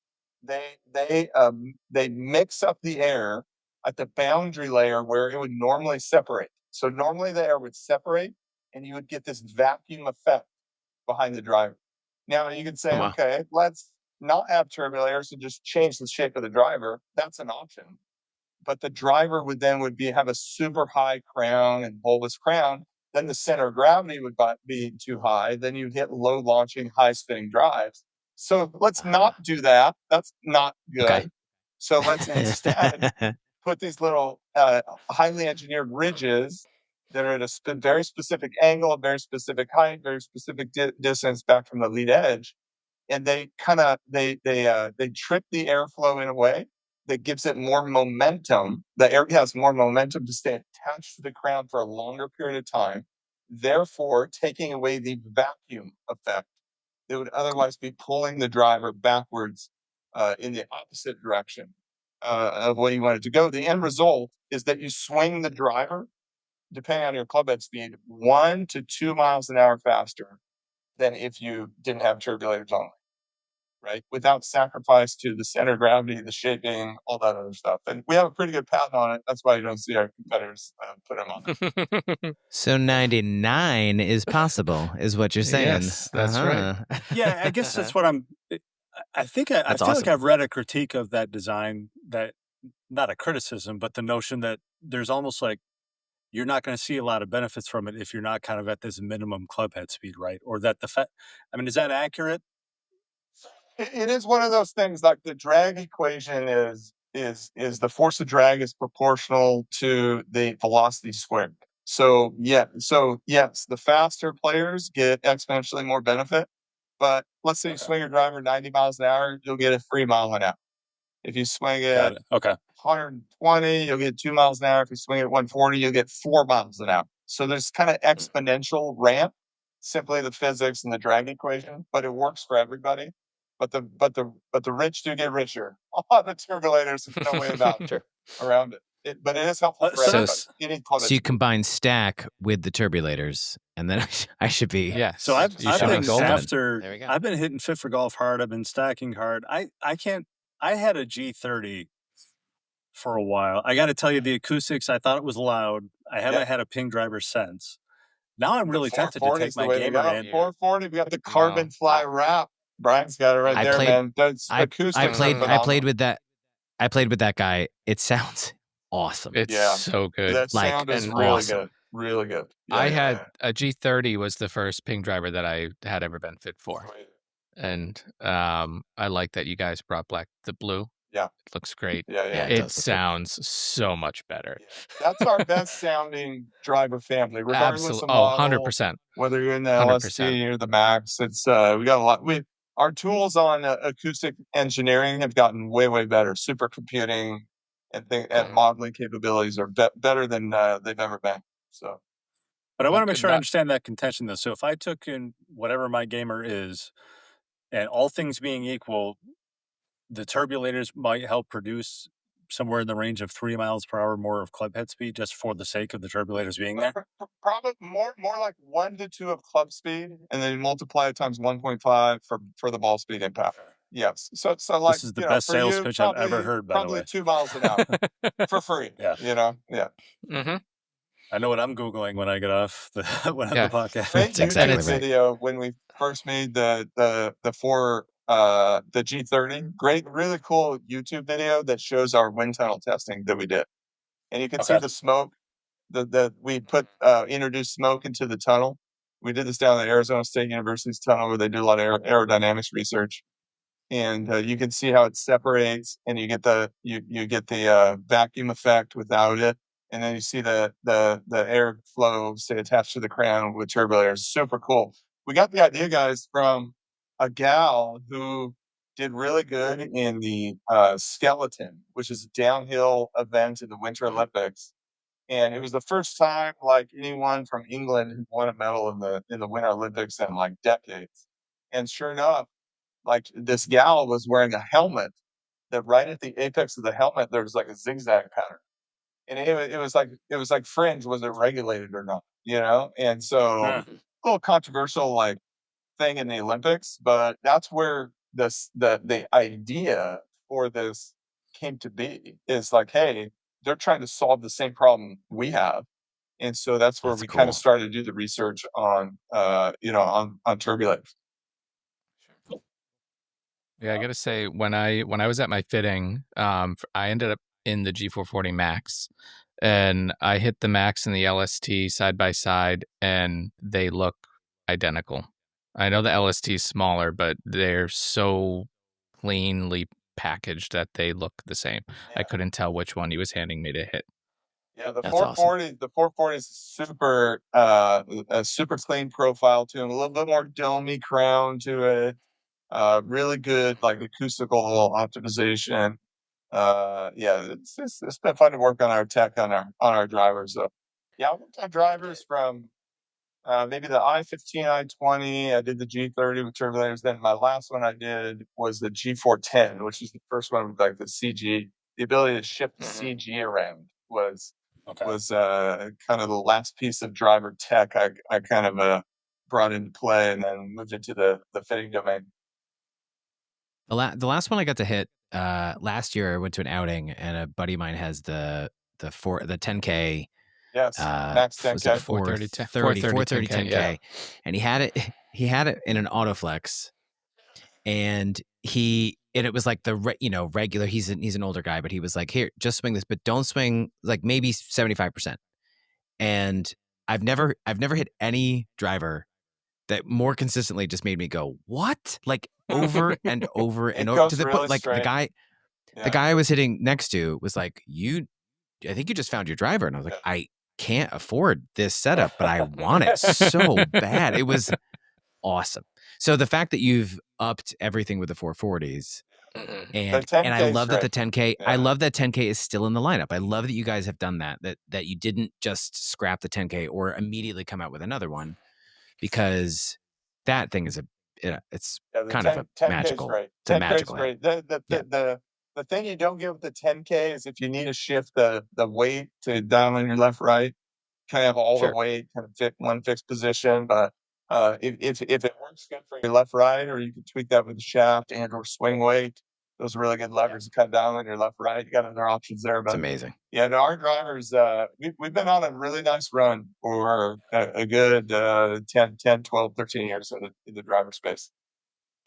they mix up the air at the boundary layer where it would normally separate. So normally the air would separate, and you would get this vacuum effect behind the driver. Now you can say, okay, let's not have turbulators and just change the shape of the driver. That's an option. But the driver would have a super high crown and bulbous crown. Then the center of gravity would be too high. Then you'd hit low launching, high spinning drives. So let's not do that. That's not good. Okay. So let's instead put these little highly engineered ridges that are at a very specific angle, a very specific height, very specific distance back from the lead edge. And they trip the airflow in a way that gives it more momentum. The air has more momentum to stay attached to the crown for a longer period of time, therefore taking away the vacuum effect that would otherwise be pulling the driver backwards in the opposite direction of where you want it to go. The end result is that you swing the driver, depending on your club head speed, 1 to 2 miles an hour faster than if you didn't have turbulators only. Right, without sacrifice to the center of gravity, the shaping, all that other stuff. And we have a pretty good patent on it. That's why you don't see our competitors put them on. So 99 is possible, is what you're saying. Yes, that's right. Yeah, I guess that's what I think I That's feel like awesome. I've read a critique of that design, that not a criticism, but the notion that there's almost like you're not going to see a lot of benefits from it if you're not kind of at this minimum club head speed, right? Or that is that accurate? It is one of those things, like the drag equation is the force of drag is proportional to the velocity squared. So yes, the faster players get exponentially more benefit. But let's say you swing your driver 90 miles an hour, you'll get a 3 mile an hour. If you swing Got it it. Okay. 120, you'll get 2 miles an hour. If you swing at 140, you'll get 4 miles an hour. So there's kind of exponential ramp, simply the physics and the drag equation, but it works for everybody. But the rich do get richer on the turbulators. There's no way around it. But it is helpful for So everybody. that's- You need club So you education. combine stack with the turbulators, and then I should be. Yes. So I've You should been be golden. after. There we go. I've been hitting Fit for Golf hard. I've been stacking hard. I can't. I had a G30 for a while. I got to tell you, the acoustics. I thought it was loud. I haven't had a ping driver since. Now I'm really tempted to 440 take is the my way to gamer go. in. 440, we got the carbon fly wrap. Brian's got it right there, man. That's acoustics. I played phenomenal. with that. I played with that guy. It sounds awesome. It's so good. That sound is really awesome. good. Really good. I had a G30 was the first ping driver that I had ever been fit for. And I like that you guys brought the blue. Yeah. It looks great. Yeah. It sounds so much better. Yeah. That's our best sounding driver family, regardless Absolutely. of model, 100%. whether you're in the 100%. LST or the Max. It's we got a lot. Our tools on acoustic engineering have gotten way better. Supercomputing and modeling capabilities are better than they've ever been. So, but I want to make sure I understand that contention though. So if I took in whatever my gamer is, and all things being equal, the turbulators might help produce somewhere in the range of 3 miles per hour more of club head speed, just for the sake of the turbulators being there. Probably more like 1 to 2 of club speed, and then multiply it times 1.5 for the ball speed impact. Yes. So like, this is the best sales pitch I've ever heard. By the way, 2 miles an hour for free. Yeah. Yeah. Mm-hmm. I know what I'm Googling when I get off the podcast. Great exactly YouTube video when we first made the G30. Great, really cool YouTube video that shows our wind tunnel testing that we did, and you can see the smoke. We put introduced smoke into the tunnel. We did this down at Arizona State University's tunnel where they do a lot of aerodynamics research, and you can see how it separates, and you get the vacuum effect without it. And then you see the airflow stay attached to the crown with turbulators. Super cool. We got the idea, guys, from a gal who did really good in the skeleton, which is a downhill event in the Winter Olympics. And it was the first time like anyone from England who won a medal in the Winter Olympics in like decades. And sure enough, like this gal was wearing a helmet that right at the apex of the helmet there was like a zigzag pattern. And it was like fringe, was it regulated or not? And so a little controversial like thing in the Olympics, but that's where the idea for this came to be. Is like, hey, they're trying to solve the same problem we have, and so that's where we kind of started to do the research on on turbulators. Yeah, I gotta say, when I was at my fitting, I ended up in the G440 Max, and I hit the Max and the LST side by side, and they look identical. I know the LST is smaller, but they're so cleanly packaged that they look the same. Yeah. I couldn't tell which one he was handing me to hit. Yeah, the 440, the 440 is super, a super clean profile to him, a little bit more domey crown to it. Really good, like acoustical optimization. It's been fun to work on our tech on our drivers. So, yeah, I worked on drivers from maybe the I-15, I-20. I did the G30 with turbulators. Then my last one I did was the G410, which is the first one with like the CG. The ability to shift the CG around was kind of the last piece of driver tech I kind of brought into play and then moved into the fitting domain. The last one I got to hit last year, I went to an outing, and a buddy of mine has the 10K. Yes, Max 10K. 430 10K. Yeah. And he had it in an Autoflex, and it was like the regular. He's an older guy, but he was like, here, just swing this, but don't swing like maybe 75%. And I've never hit any driver that more consistently just made me go, what? Like over and over and over to the point, like the guy I was hitting next to was like, I think you just found your driver. And I was like, can't afford this setup, but I want it so bad. It was awesome. So the fact that you've upped everything with the 440s, and I love that the 10K, I love that 10K is still in the lineup. I love that you guys have done that you didn't just scrap the 10K or immediately come out with another one, because that thing is it's kind of a magical. Great. It's a magical great. The thing you don't get with the 10K is if you need to shift the weight to down on your left, right, kind of have all the weight kind of fit one fixed position. But if it works good for your left, right, or you can tweak that with the shaft and or swing weight, those are really good levers to cut down on your left, right. You got other options there. But it's amazing. Yeah, no, our drivers, we've been on a really nice run for a good 10, 12, 13 years in the driver space.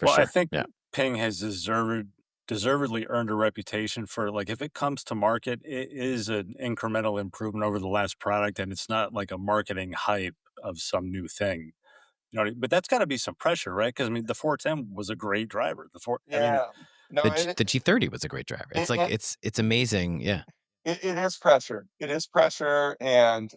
I think Ping has deservedly earned a reputation for, like, if it comes to market, it is an incremental improvement over the last product, and it's not like a marketing hype of some new thing. You know, but that's got to be some pressure, right? Because I mean, the 410 was a great driver. The G30 was a great driver. It's like it's amazing. Yeah, it is pressure. It is pressure, and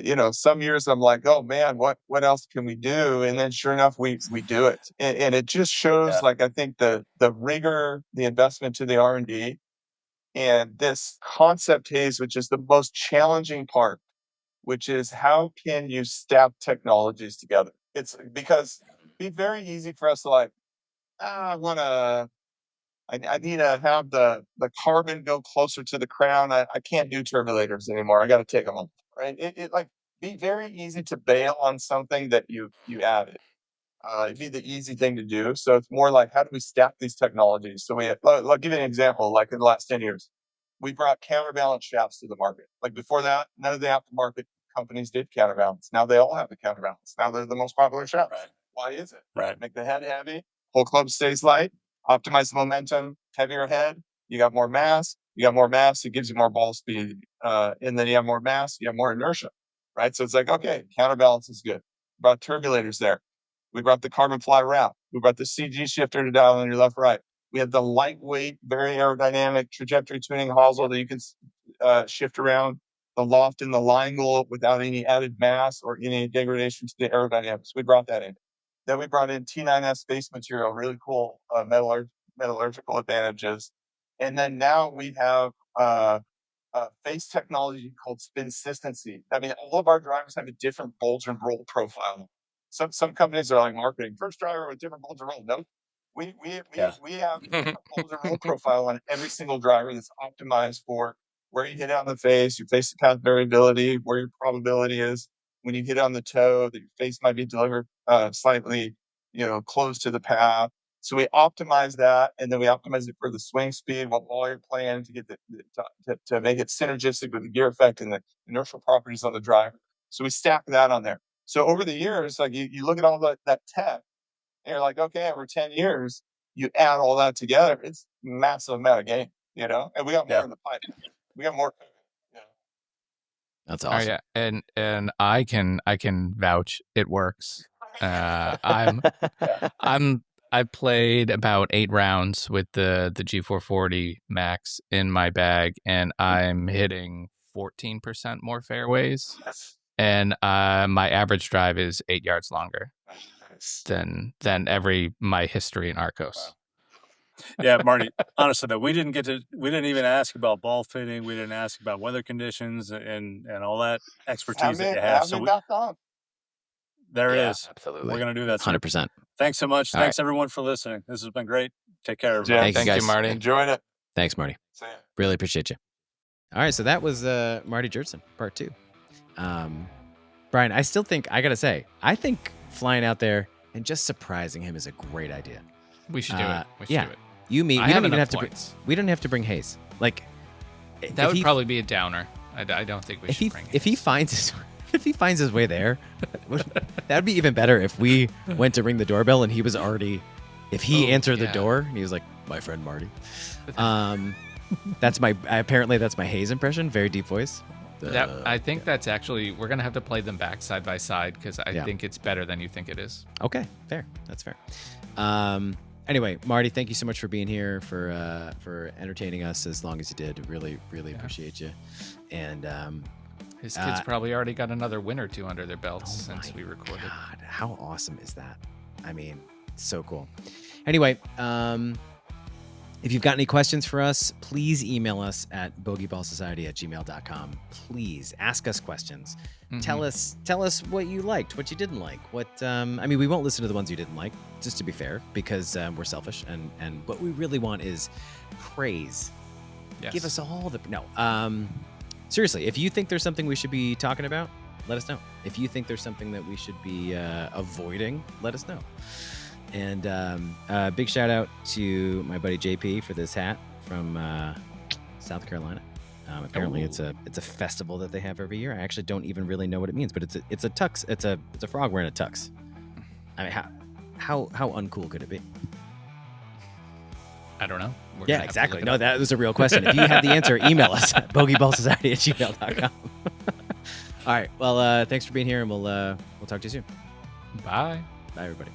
some years I'm like, oh man, what else can we do? And then sure enough, we do it, and it just shows like I think the rigor, the investment to the R&D, and this concept haze, which is the most challenging part, which is how can you stack technologies together? It's because it'd be very easy for us to like, I need to have the carbon go closer to the crown. I can't do turbulators anymore. I got to take them off. Right? It like be very easy to bail on something that you added. It'd be the easy thing to do. So it's more like, how do we stack these technologies? So I'll give you an example. Like in the last 10 years, we brought counterbalance shafts to the market. Like before that, none of the aftermarket companies did counterbalance. Now they all have the counterbalance. Now they're the most popular shafts. Right. Why is it? Right. Make the head heavy, whole club stays light, optimize the momentum, heavier head. You got more mass. It gives you more ball speed. And then you have more mass, you have more inertia. Right. So it's like, okay, counterbalance is good. Brought turbulators there. We brought the carbon fly wrap. We brought the CG shifter to dial on your left, right. We had the lightweight, very aerodynamic trajectory tuning hosel that you can shift around the loft and the line goal without any added mass or any degradation to the aerodynamics. We brought that in. Then we brought in T9S base material, really cool metallurgical advantages. And then now we have face technology called spinsistency. I mean, all of our drivers have a different bulge and roll profile. Some companies are like marketing first driver with different bulge and roll. No, we have a different bulge and roll profile on every single driver that's optimized for where you hit on the face, your face path variability, where your probability is when you hit on the toe, that your face might be delivered slightly, close to the path. So we optimize that, and then we optimize it for the swing speed, what wall you're playing to get to make it synergistic with the gear effect and the inertial properties on the driver. So we stack that on there. So over the years, like you look at all that tech, and you're like, okay, over 10 years, you add all that together, it's massive amount of gain, and we got more in the pipe. We got more. That's awesome. And I can vouch it works. I played about 8 rounds with the G440 Max in my bag, and I'm hitting 14% more fairways. And my average drive is 8 yards longer than my history in Arcos. Yeah, Marty, honestly though, we didn't even ask about ball fitting. We didn't ask about weather conditions and all that expertise that you have. So there it is. Absolutely. We're going to do that. 100%. Thanks so much. All Thanks everyone for listening. This has been great. Take care, everybody. Thank you, guys. You, Marty. Enjoying it. Thanks, Marty. See ya. Really appreciate you. All right, so that was Marty Jertson, part 2. Brian, I still think, I got to say, I think flying out there and just surprising him is a great idea. We should do it. We should do it. We don't even have to bring Hayes. Like, that would probably be a downer. I don't think we should bring Hayes. If he finds his way there, that'd be even better if we went to ring the doorbell and he was already, if he answered the door and he was like, my friend Marty. That's my Hayes impression. Very deep voice. I think that's actually, we're going to have to play them back side by side because I think it's better than you think it is. Okay, fair. That's fair. Anyway, Marty, thank you so much for being here, for entertaining us as long as you did. Really appreciate you. And his kids probably already got another win or two under their belts since we recorded. God, how awesome is that? I mean, so cool. Anyway, if you've got any questions for us, please email us at bogeyballsociety@gmail.com. Please ask us questions. Tell us what you liked, what you didn't like. We won't listen to the ones you didn't like, just to be fair, because we're selfish, and what we really want is praise. Yes. Give us all the seriously, if you think there's something we should be talking about, let us know. If you think there's something that we should be avoiding, let us know. And big shout out to my buddy JP for this hat from South Carolina. Apparently, it's a festival that they have every year. I actually don't even really know what it means, but it's a tux. It's a frog wearing a tux. I mean, how uncool could it be? I don't know. Yeah, exactly. No, that was a real question. If you have the answer, email us at bogeyballsociety@gmail.com. All right. Well, thanks for being here, and we'll talk to you soon. Bye. Bye, everybody.